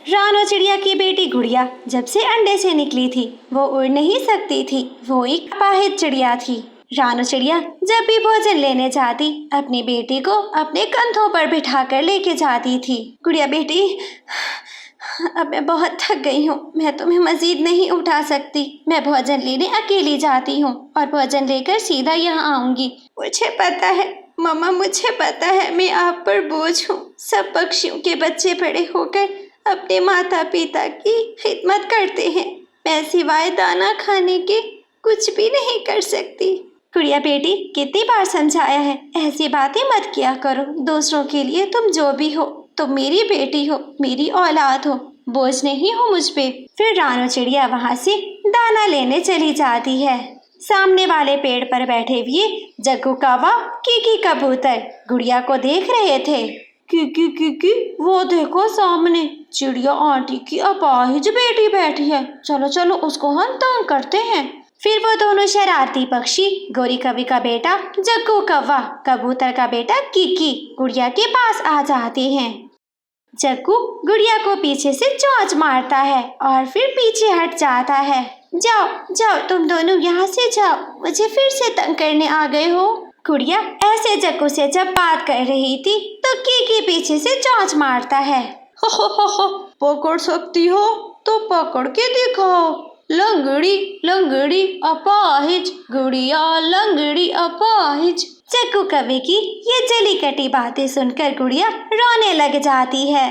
रानो चिड़िया की बेटी गुड़िया जब से अंडे से निकली थी वो उड़ नहीं सकती थी। वो एक अपाहिज चिड़िया थी। रानो चिड़िया जब भी भोजन लेने जाती अपनी बेटी को अपने कंधों पर बिठाकर लेके जाती थी। गुड़िया बेटी, अब मैं बहुत थक गई हूँ, मैं तुम्हें मजीद नहीं उठा सकती। मैं भोजन लेने अकेली जाती हूँ और भोजन लेकर सीधा यहाँ आऊंगी। मुझे पता है मम्मा, मुझे पता है मैं आप पर बोझ हूँ। सब पक्षियों के बच्चे बड़े होकर अपने माता पिता की खिदमत करते हैं। मैं सिवाय दाना खाने के कुछ भी नहीं कर सकती। गुड़िया बेटी, कितनी बार समझाया है ऐसी बातें मत किया करो। दूसरों के लिए तुम जो भी हो, तुम मेरी बेटी हो, मेरी औलाद हो, बोझ नहीं हो मुझ पे। फिर रानो चिड़िया वहाँ से दाना लेने चली जाती है। सामने वाले पेड़ पर बैठे हुए जग्गू कौवा, कीकी कबूतर गुड़िया को देख रहे थे। कीकी कीकी, वो देखो सामने चिड़िया आंटी की अपाहिज बेटी बैठी है। चलो चलो उसको हम तंग करते हैं। फिर वो दोनों शरारती पक्षी, गोरी कवि का बेटा जग्गू कौवा, कबूतर का बेटा कीकी, गुड़िया के पास आ जाते हैं। जग्गू गुड़िया को पीछे से चोंच मारता है और फिर पीछे हट जाता है। जाओ जाओ, तुम दोनों यहाँ से जाओ, मुझे फिर से तंग करने आ गए हो। गुड़िया ऐसे जग्गू से जब बात कर रही थी तो कीकी पीछे से चोंच मारता है। हो, पकड़ सकती हो तो पकड़ के दिखाओ। लंगड़ी लंगड़ी अपाहिज, गुड़िया लंगड़ी अपाहिज। जग्गू कवि की ये जली कटी बातें सुनकर गुड़िया रोने लग जाती है।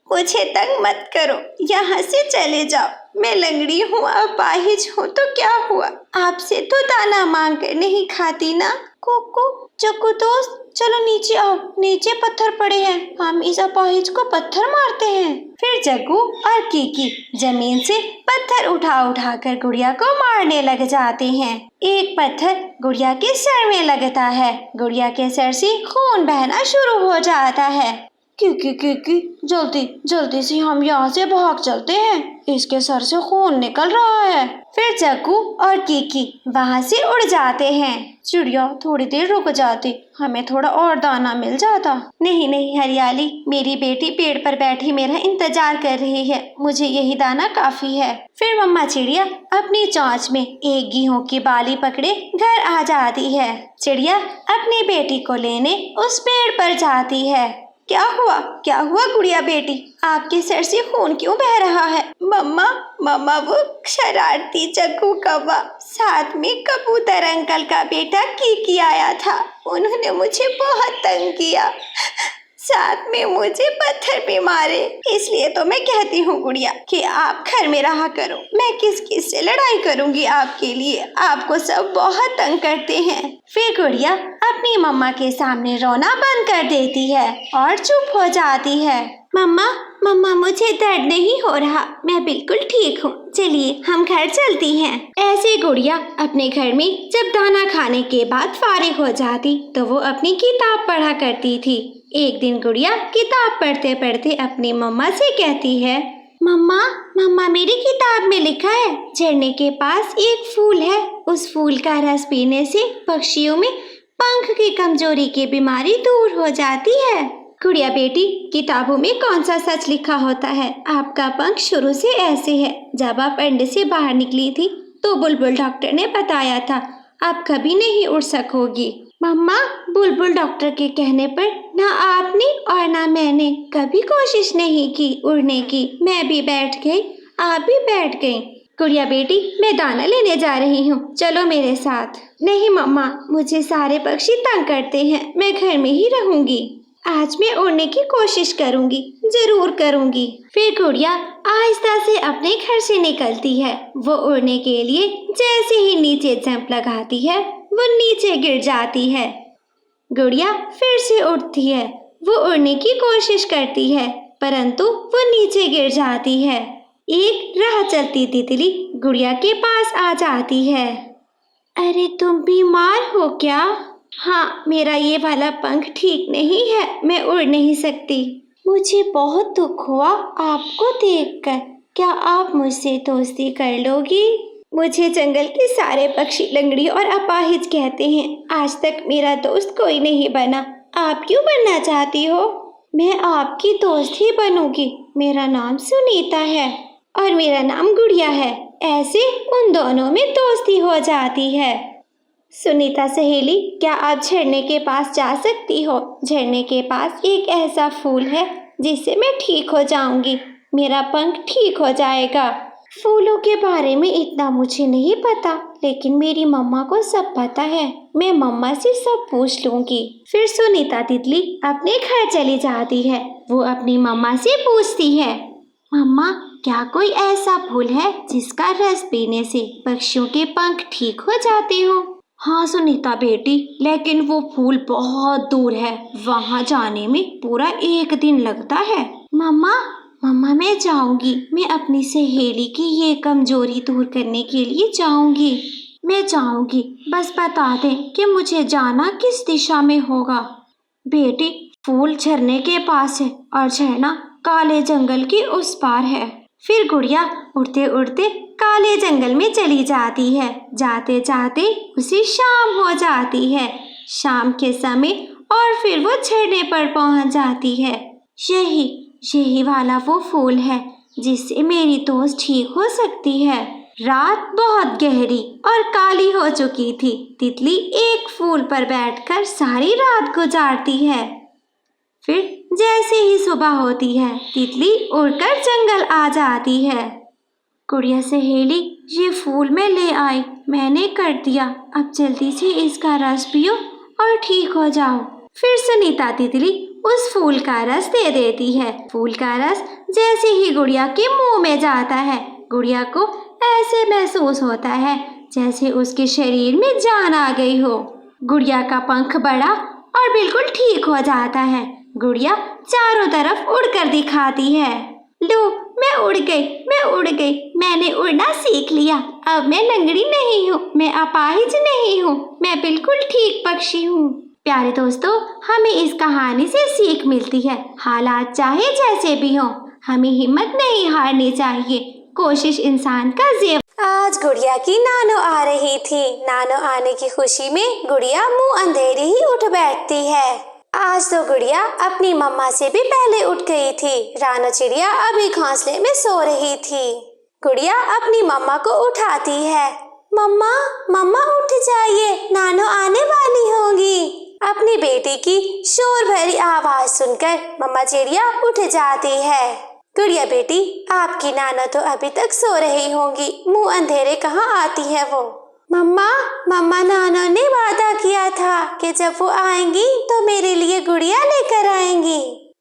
मुझे तंग मत करो, यहाँ से चले जाओ। मैं लंगड़ी हूँ, अपाहिज हूँ तो क्या हुआ? आपसे तो दाना मांग कर नहीं खाती ना। कुकू, जग्गू दोस्त, चलो नीचे आओ, नीचे पत्थर पड़े हैं, हम इस अपाहिज को पत्थर मारते हैं। फिर जग्गू और कीकी जमीन से पत्थर उठा उठा कर गुड़िया को मारने लग जाते हैं। एक पत्थर गुड़िया के सर में लगता है। गुड़िया के सर से खून बहना शुरू हो जाता है। कीकी, जल्दी जल्दी से हम यहाँ से भाग चलते हैं, इसके सर से खून निकल रहा है। फिर जग्गू और कीकी वहाँ से उड़ जाते हैं। चिड़िया थोड़ी देर रुक जाती, हमें थोड़ा और दाना मिल जाता। नहीं नहीं हरियाली, मेरी बेटी पेड़ पर बैठी मेरा इंतजार कर रही है, मुझे यही दाना काफी है। फिर मम्मा चिड़िया अपनी चोंच में एक गेहूं की बाली पकड़े घर आ जाती है। चिड़िया अपनी बेटी को लेने उस पेड़ पर जाती है। क्या हुआ गुड़िया बेटी, आपके सर से खून क्यों बह रहा है? मम्मा वो शरारती जग्गू कौवा, साथ में कबूतर अंकल का बेटा कीकी आया था, उन्होंने मुझे बहुत तंग किया, साथ में मुझे पत्थर भी मारे। इसलिए तो मैं कहती हूँ गुड़िया कि आप घर में रहा करो, मैं किस से लड़ाई करूँगी आपके लिए, आपको सब बहुत तंग करते हैं। फिर गुड़िया अपनी मम्मा के सामने रोना बंद कर देती है और चुप हो जाती है। मम्मा मुझे दर्द नहीं हो रहा, मैं बिल्कुल ठीक हूँ, चलिए हम घर चलती हैं। ऐसे गुड़िया अपने घर में जब दाना खाने के बाद फारिग हो जाती तो वो अपनी किताब पढ़ा करती थी। एक दिन गुड़िया किताब पढ़ते पढ़ते अपनी मम्मा से कहती है, मम्मा मेरी किताब में लिखा है झरने के पास एक फूल है, उस फूल का रस पीने से पक्षियों में पंख की कमजोरी की बीमारी दूर हो जाती है। गुड़िया बेटी, किताबों में कौन सा सच लिखा होता है? आपका पंख शुरू से ऐसे है, जब आप अंडे से बाहर निकली थी तो बुलबुल डॉक्टर ने बताया था आप कभी नहीं उड़ सकोगी। मम्मा, बुलबुल डॉक्टर के कहने पर ना आपने और ना मैंने कभी कोशिश नहीं की उड़ने की, मैं भी बैठ गई, आप भी बैठ गई। गुड़िया बेटी, मैं दाना लेने जा रही हूँ, चलो मेरे साथ। नहीं मम्मा, मुझे सारे पक्षी तंग करते हैं, मैं घर में ही रहूंगी। आज मैं उड़ने की कोशिश करूंगी, जरूर करूंगी। फिर गुड़िया आहिस्ता से अपने घर से निकलती है। वो उड़ने के लिए जैसे ही नीचे जंप लगाती है वो नीचे गिर जाती है। गुड़िया फिर से उड़ती है, वो उड़ने की कोशिश करती है परंतु वो नीचे गिर जाती है। एक राह चलती तितली गुड़िया के पास आ जाती है। अरे तुम बीमार हो क्या? हाँ, मेरा ये वाला पंख ठीक नहीं है, मैं उड़ नहीं सकती। मुझे बहुत दुख हुआ आपको देखकर, क्या आप मुझसे दोस्ती कर लोगी? मुझे जंगल के सारे पक्षी लंगड़ी और अपाहिज कहते हैं, आज तक मेरा दोस्त कोई नहीं बना, आप क्यों बनना चाहती हो? मैं आपकी दोस्त ही बनूंगी। मेरा नाम सुनीता है और मेरा नाम गुड़िया है। ऐसे उन दोनों में दोस्ती हो जाती है। सुनीता सहेली, क्या आप झरने के पास जा सकती हो? झरने के पास एक ऐसा फूल है जिससे मैं ठीक हो जाऊंगी। मेरा पंख ठीक हो जाएगा। फूलों के बारे में इतना मुझे नहीं पता, लेकिन मेरी मम्मा को सब पता है। मैं मम्मा से सब पूछ लूंगी। फिर सुनीता तितली अपने घर चली जाती है। वो अपनी मम्मा से पूछती है, मम्मा, क्या कोई ऐसा फूल है जिसका रस पीने से पक्षियों के पंख ठीक हो जाते हो? हाँ सुनीता बेटी, लेकिन वो फूल बहुत दूर है। वहाँ जाने में पूरा 1 दिन लगता है। मम्मा, मैं जाऊंगी। मैं अपनी सहेली की ये कमजोरी दूर करने के लिए जाऊंगी। मैं जाऊंगी, बस बता दें कि मुझे जाना किस दिशा में होगा। बेटी, फूल झरने के पास है और झरना काले जंगल के उस पार है। फिर गुड़िया उड़ते उड़ते काले जंगल में चली जाती है। जाते जाते उसे शाम हो जाती है। शाम के समय और फिर वो झरने पर पहुंच जाती है। यही वाला वो फूल है जिससे मेरी दोस्त ठीक हो सकती है। रात बहुत गहरी और काली हो चुकी थी। तितली एक फूल पर बैठकर सारी रात गुजारती है। फिर जैसे ही सुबह होती है, तितली उड़कर जंगल आ जाती है। गुड़िया सहेली, ये फूल मैं ले आई, मैंने कर दिया। अब जल्दी से इसका रस पियो और ठीक हो जाओ। फिर सुनीता तितली उस फूल का रस दे देती है। फूल का रस जैसे ही गुड़िया के मुंह में जाता है, गुड़िया को ऐसे महसूस होता है जैसे उसके शरीर में जान आ गई हो। गुड़िया का पंख बड़ा और बिल्कुल ठीक हो जाता है। गुड़िया चारों तरफ उड़कर दिखाती है। लो, मैं उड़ गई। मैंने उड़ना सीख लिया। अब मैं लंगड़ी नहीं हूँ, मैं अपाहिज नहीं हूँ, मैं बिल्कुल ठीक पक्षी हूँ। प्यारे दोस्तों, हमें इस कहानी से सीख मिलती है, हालात चाहे जैसे भी हों, हमें हिम्मत नहीं हारनी चाहिए। कोशिश इंसान का जेब। आज गुड़िया की नानो आ रही थी। नानो आने की खुशी में गुड़िया मुंह अंधेरे ही उठ बैठती है। आज तो गुड़िया अपनी मम्मा से भी पहले उठ गई थी। रानो चिड़िया अभी घोंसले में सो रही थी। गुड़िया अपनी मम्मा को उठाती है। मम्मा उठ जाइए, नानो आने वाली होगी। अपनी बेटी की शोर भरी आवाज सुनकर मम्मा चिड़िया उठ जाती है। गुड़िया बेटी, आपकी नानो तो अभी तक सो रही होंगी, मुंह अंधेरे कहाँ आती है वो? मम्मा नानो ने वादा किया था कि जब वो आएंगी तो मेरे लिए गुड़िया लेकर आएंगी।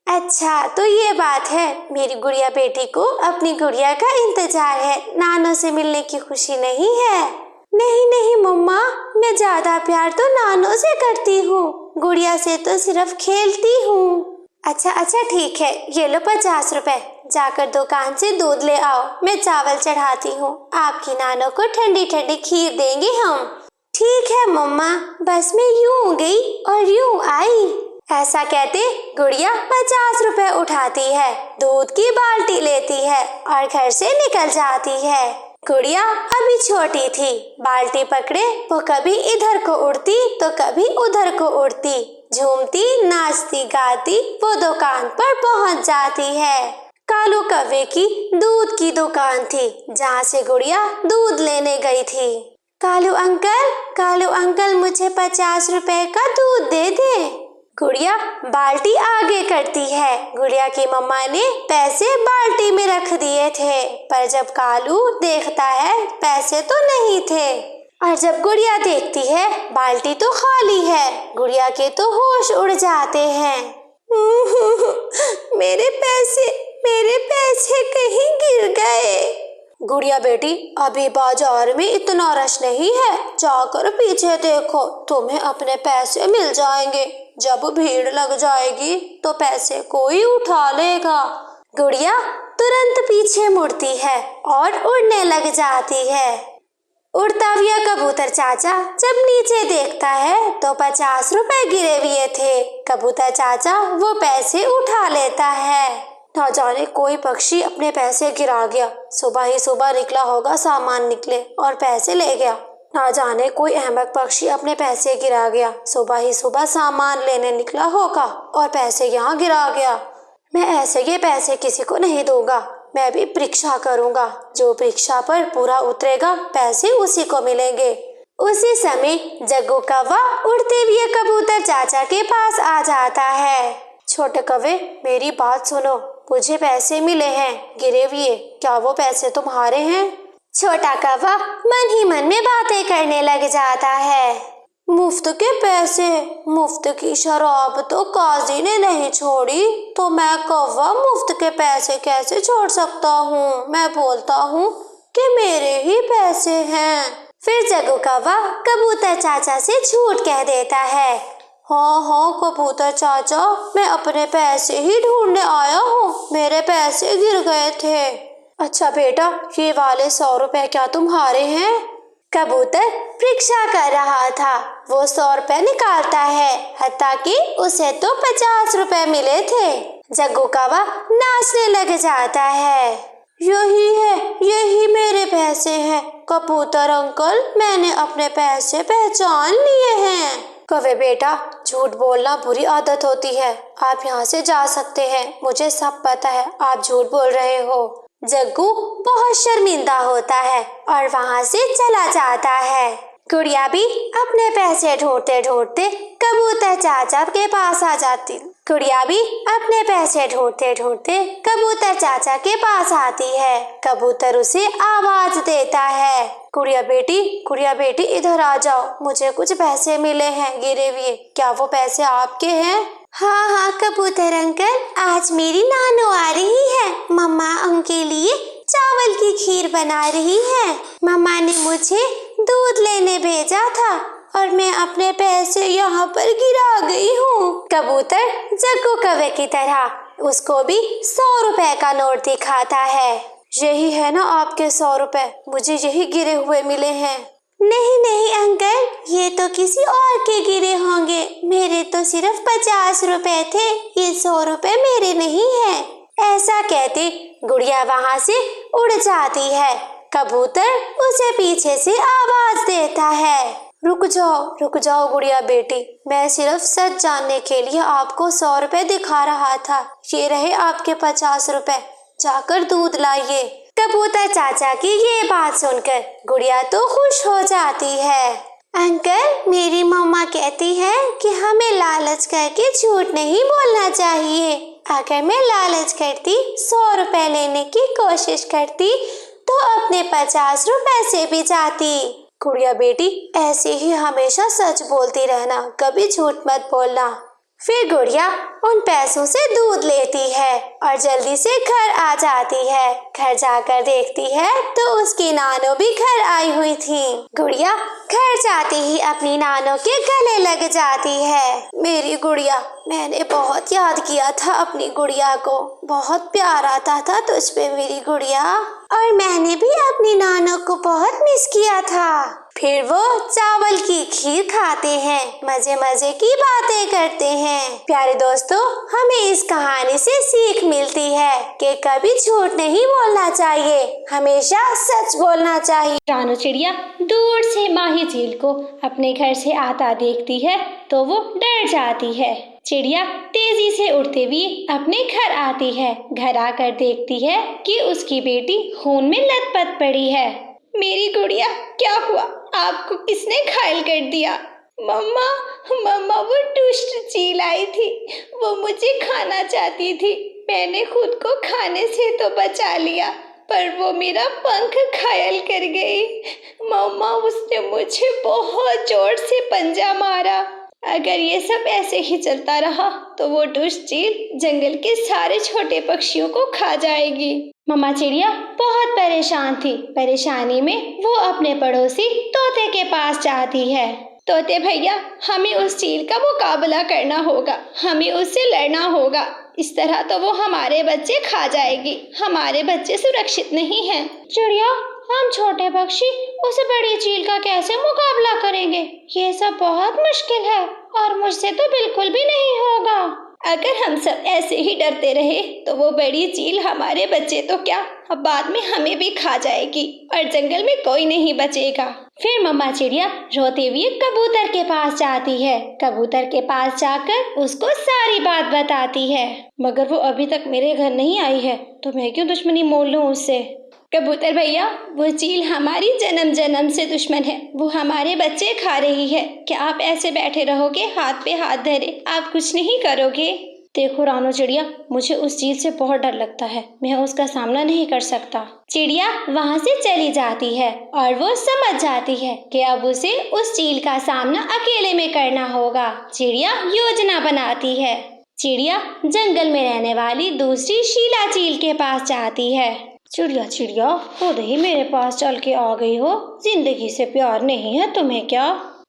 अच्छा, तो ये बात है। मेरी गुड़िया बेटी को अपनी गुड़िया का इंतजार है, नानो से मिलने की खुशी नहीं है। नहीं मम्मा, मैं ज्यादा प्यार तो नानो से करती हूँ, गुड़िया से तो सिर्फ खेलती हूँ। अच्छा ठीक है, ये लो 50 रुपए, जाकर दुकान से दूध ले आओ, मैं चावल चढ़ाती हूँ। आपकी नानो को ठंडी ठंडी खीर देंगे हम। ठीक है मम्मा, बस मैं यूं गई और यूं आई। ऐसा कहते गुड़िया 50 रुपए उठाती है, दूध की बाल्टी लेती है और घर से निकल जाती है। गुड़िया अभी छोटी थी, बाल्टी पकड़े वो कभी इधर को उड़ती तो कभी उधर को उड़ती, झूमती नाचती गाती वो दुकान पर पहुंच जाती है। कालू कौवे की दूध की दुकान थी, जहाँ से गुड़िया दूध लेने गई थी। कालू अंकल मुझे 50 रुपए का दूध दे दे। गुड़िया बाल्टी आगे करती है। गुड़िया की मम्मा ने पैसे बाल्टी में रख दिए थे, पर जब कालू देखता है पैसे तो नहीं थे, और जब गुड़िया देखती है बाल्टी तो खाली है, गुड़िया के तो होश उड़ जाते हैं। मेरे पैसे कहीं गिर गए। गुड़िया बेटी, अभी बाजार में इतना रश नहीं है, जाकर पीछे देखो, तुम्हें अपने पैसे मिल जाएंगे। जब भीड़ लग जाएगी तो पैसे कोई उठा लेगा। गुड़िया तुरंत पीछे मुड़ती है और उड़ने लग जाती है। उड़ता हुआ कबूतर चाचा जब नीचे देखता है तो 50 रुपए गिरे हुए थे। कबूतर चाचा वो पैसे उठा लेता है। ना जाने कोई पक्षी अपने पैसे गिरा गया, सुबह ही सुबह निकला होगा, सामान निकले और पैसे ले गया। ना जाने कोई अहमक पक्षी अपने पैसे गिरा गया। सुबह ही सुबह सामान लेने निकला होगा और पैसे यहाँ गिरा गया। मैं ऐसे ये पैसे किसी को नहीं दूंगा। मैं भी परीक्षा करूंगा। जो परीक्षा पर पूरा उतरेगा पैसे उसी को मिलेंगे। उसी समय जग्गू कौवा उड़ते हुए कबूतर चाचा के पास आ जाता है। छोटे कौवे, मेरी बात सुनो। मुझे पैसे मिले हैं गिरे हुए। क्या वो पैसे तुम्हारे हैं? छोटा कौवा मन ही मन में बातें करने लग जाता है। मुफ्त के पैसे, मुफ्त की शराब तो काजी ने नहीं छोड़ी, तो मैं कौवा मुफ्त के पैसे कैसे छोड़ सकता हूँ? मैं बोलता हूँ कि मेरे ही पैसे हैं। फिर जग्गू कौवा कबूतर चाचा से झूठ कह देता है। हाँ हाँ कबूतर चाचा, मैं अपने पैसे ही ढूंढने आया हूँ। मेरे पैसे गिर गए थे। अच्छा बेटा, ये वाले 100 रुपए क्या तुम्हारे हैं? कबूतर परीक्षा कर रहा था। वो 100 रुपए निकालता है, हत्ता कि उसे तो 50 रुपए मिले थे। जग्गू कौवा नाचने लग जाता है। यही है, यही मेरे पैसे हैं। कबूतर अंकल, मैंने अपने पैसे पहचान लिए हैं। कौवे बेटा, झूठ बोलना बुरी आदत होती है। आप यहाँ से जा सकते हैं। मुझे सब पता है आप झूठ बोल रहे हो। जग्गू बहुत शर्मिंदा होता है और वहाँ से चला जाता है। गुड़िया भी अपने पैसे ढूंढते ढूंढते कबूतर चाचा के पास आ जाती। गुड़िया भी अपने पैसे ढूंढते ढूंढते कबूतर चाचा के पास आती है। कबूतर उसे आवाज देता है। गुड़िया बेटी इधर आ जाओ। मुझे कुछ पैसे मिले हैं गिरे हुए। क्या वो पैसे आपके हैं? हाँ हाँ कबूतर अंकल, आज मेरी नानो आ रही है। मम्मा उनके लिए चावल की खीर बना रही है। मम्मा ने मुझे दूध लेने भेजा था और मैं अपने पैसे यहाँ पर गिरा गई हूँ। कबूतर जग्गू कौवे की तरह उसको भी 100 रुपए का नोट दिखाता है। यही है ना आपके 100 रुपए? मुझे यही गिरे हुए मिले हैं। नहीं नहीं अंकल, ये तो किसी और के गिरे होंगे। मेरे तो सिर्फ 50 रुपए थे। ये 100 रुपए मेरे नहीं है। ऐसा कहते गुड़िया वहाँ से उड़ जाती है। कबूतर उसे पीछे से आवाज देता है। रुक जाओ गुड़िया बेटी, मैं सिर्फ सच जानने के लिए आपको 100 रुपए दिखा रहा था। ये रहे आपके 50 रुपए। जाकर दूध लाइए। कबूतर चाचा की ये बात सुनकर गुड़िया तो खुश हो जाती है। अंकल, मेरी मम्मा कहती है कि हमें लालच करके झूठ नहीं बोलना चाहिए। अगर मैं लालच करती, 100 रुपए लेने की कोशिश करती, तो अपने 50 रुपए से भी जाती। गुड़िया बेटी, ऐसे ही हमेशा सच बोलती रहना, कभी झूठ मत बोलना। फिर गुड़िया उन पैसों से दूध लेती है और जल्दी से घर आ जाती है। घर जाकर देखती है तो उसकी नानो भी घर आई हुई थी। गुड़िया घर जाती ही अपनी नानो के गले लग जाती है। मेरी गुड़िया, मैंने बहुत याद किया था अपनी गुड़िया को। बहुत प्यार आता था तुझ पे मेरी गुड़िया। और मैंने भी अपनी नानो को बहुत मिस किया था। फिर वो चावल की खीर खाते हैं, मजे मजे की बातें करते हैं। प्यारे दोस्तों, हमें इस कहानी से सीख मिलती है कि कभी झूठ नहीं बोलना चाहिए, हमेशा सच बोलना चाहिए। रानो चिड़िया दूर से माही झील को अपने घर से आता देखती है तो वो डर जाती है। चिड़िया तेजी से उड़ते हुए अपने घर आती है। घर आकर देखती है कि उसकी बेटी खून में लथपथ पड़ी है। मेरी गुड़िया, क्या हुआ? आपको किसने घायल कर दिया? मम्मा वो दुष्ट चील आई थी। वो मुझे खाना चाहती थी। मैंने खुद को खाने से तो बचा लिया, पर वो मेरा पंख घायल कर गई। मम्मा, उसने मुझे बहुत जोर से पंजा मारा। अगर ये सब ऐसे ही चलता रहा तो वो दुष्ट चील जंगल के सारे छोटे पक्षियों को खा जाएगी। मम्मा चिड़िया बहुत परेशान थी। परेशानी में वो अपने पड़ोसी तोते के पास जाती है। तोते भैया, हमें उस चील का मुकाबला करना होगा, हमें उससे लड़ना होगा। इस तरह तो वो हमारे बच्चे खा जाएगी। हमारे बच्चे सुरक्षित नहीं हैं। चिड़िया, हम छोटे पक्षी उस बड़ी चील का कैसे मुकाबला करेंगे? ये सब बहुत मुश्किल है और मुझसे तो बिल्कुल भी नहीं होगा। अगर हम सब ऐसे ही डरते रहे तो वो बड़ी चील हमारे बच्चे तो क्या, अब बाद में हमें भी खा जाएगी और जंगल में कोई नहीं बचेगा। फिर मम्मा चिड़िया रोते हुए कबूतर के पास जाती है। कबूतर के पास जाकर उसको सारी बात बताती है। मगर वो अभी तक मेरे घर नहीं आई है तो मैं क्यों दुश्मनी मोल लूं उससे। कबूतर भैया, वो चील हमारी जन्म जन्म से दुश्मन है, वो हमारे बच्चे खा रही है। क्या आप ऐसे बैठे रहोगे हाथ पे हाथ धरे, आप कुछ नहीं करोगे? देखो रानो चिड़िया, मुझे उस चील से बहुत डर लगता है, मैं उसका सामना नहीं कर सकता। चिड़िया वहाँ से चली जाती है और वो समझ जाती है कि अब उसे उस चील का सामना अकेले में करना होगा। चिड़िया योजना बनाती है। चिड़िया जंगल में रहने वाली दूसरी शीला चील के पास जाती है। चिड़िया चिड़िया, खुद ही मेरे पास चल के आ गई हो, जिंदगी से प्यार नहीं है तुम्हें क्या?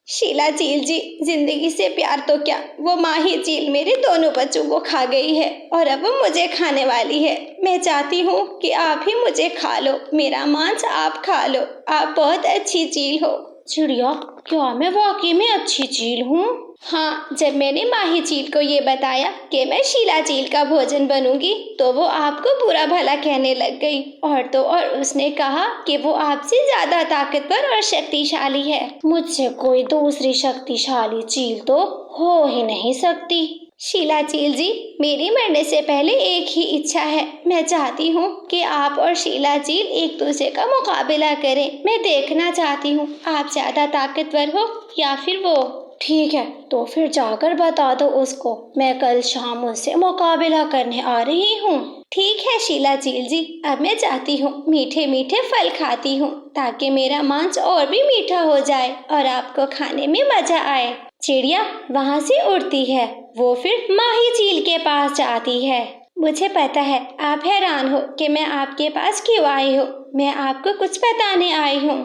शीला चील जी, जिंदगी से प्यार तो क्या, वो माही चील मेरे दोनों बच्चों को खा गई है और अब वो मुझे खाने वाली है। मैं चाहती हूँ कि आप ही मुझे खा लो, मेरा मांस आप खा लो, आप बहुत अच्छी चील हो। चिड़िया, क्या मैं वाकई में अच्छी चील हूँ? हाँ, जब मैंने माही चील को ये बताया कि मैं शीला चील का भोजन बनूंगी तो वो आपको बुरा भला कहने लग गई और तो और उसने कहा कि वो आपसे ज्यादा ताकतवर और शक्तिशाली है। मुझसे कोई दूसरी शक्तिशाली चील तो हो ही नहीं सकती। शीला चील जी, मेरी मरने से पहले एक ही इच्छा है, मैं चाहती हूँ कि आप और शीला चील एक दूसरे का मुकाबला करें। मैं देखना चाहती हूँ आप ज्यादा ताकतवर हो या फिर वो। ठीक है, तो फिर जाकर बता दो उसको, मैं कल शाम उससे मुकाबला करने आ रही हूँ। ठीक है शीला चील जी, अब मैं चाहती हूँ मीठे मीठे फल खाती हूँ ताकि मेरा मांस और भी मीठा हो जाए और आपको खाने में मजा आए। चिड़िया वहाँ से उड़ती है। वो फिर माही चील के पास जाती है। मुझे पता है आप हैरान हो कि मैं आपके पास क्यों आई हूँ, मैं आपको कुछ बताने आई हूँ।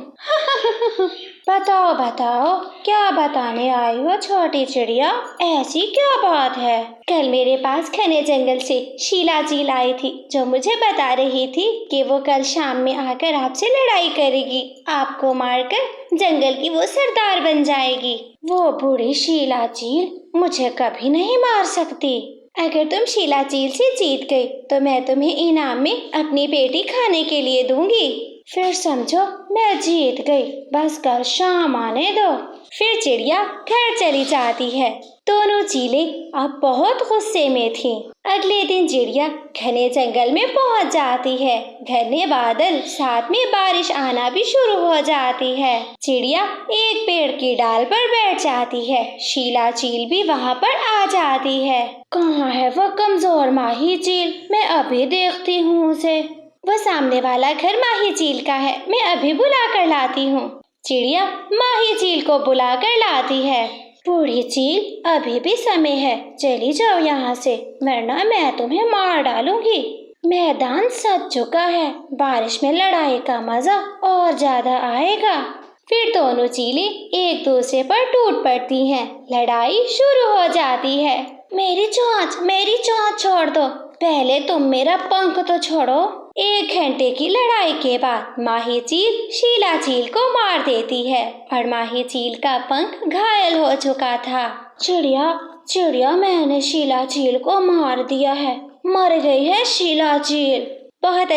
बताओ बताओ, क्या बताने आई हो छोटी चिड़िया, ऐसी क्या बात है? कल मेरे पास घने जंगल से शीला चील आई थी जो मुझे बता रही थी कि वो कल शाम में आकर आपसे लड़ाई करेगी, आपको मारकर जंगल की वो सरदार बन जाएगी। वो बूढ़ी शीला चील मुझे कभी नहीं मार सकती। अगर तुम शीला चील से जीत गई तो मैं तुम्हें इनाम में अपनी बेटी खाने के लिए दूंगी। फिर समझो मैं जीत गई, बस कल शाम आने दो। फिर चिड़िया घर चली जाती है। दोनों चीलें अब बहुत गुस्से में थीं। अगले दिन चिड़िया घने जंगल में पहुंच जाती है। घने बादल साथ में बारिश आना भी शुरू हो जाती है। चिड़िया एक पेड़ की डाल पर बैठ जाती है। शीला चील भी वहां पर आ जाती है। कहाँ है वो कमजोर माही चील, मैं अभी देखती हूँ उसे। वो सामने वाला घर माही चील का है, मैं अभी बुला कर लाती हूँ। चिड़िया माही चील को बुला कर लाती है। बूढ़ी चील, अभी भी समय है, चली जाओ यहाँ से, वरना मैं तुम्हें मार डालूंगी। मैदान सज चुका है, बारिश में लड़ाई का मजा और ज्यादा आएगा। फिर दोनों चीलें एक दूसरे पर टूट पड़ती हैं। लड़ाई शुरू हो जाती है। मेरी चोंच छोड़ दो, पहले तुम मेरा पंख तो छोड़ो। 1 घंटे की लड़ाई के बाद माही चील शीला चील को मार देती है और माही चील का पंख घायल हो चुका था। चिड़िया, मैंने शीला चील को मार दिया है, मर गई है शीला चील। बहुत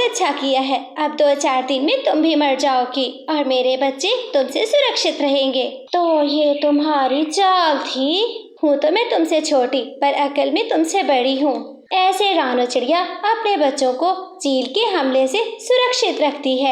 अच्छा किया है। अब 2-4 दिन में तुम भी मर जाओगी और मेरे बच्चे तुमसे सुरक्षित रहेंगे। तो ये तुम्हारी चाल थी? हूँ तो मैं तुमसे छोटी पर अकल में तुमसे बड़ी हूँ। ऐसे रानो चिड़िया अपने बच्चों को चील के हमले से सुरक्षित रखती है।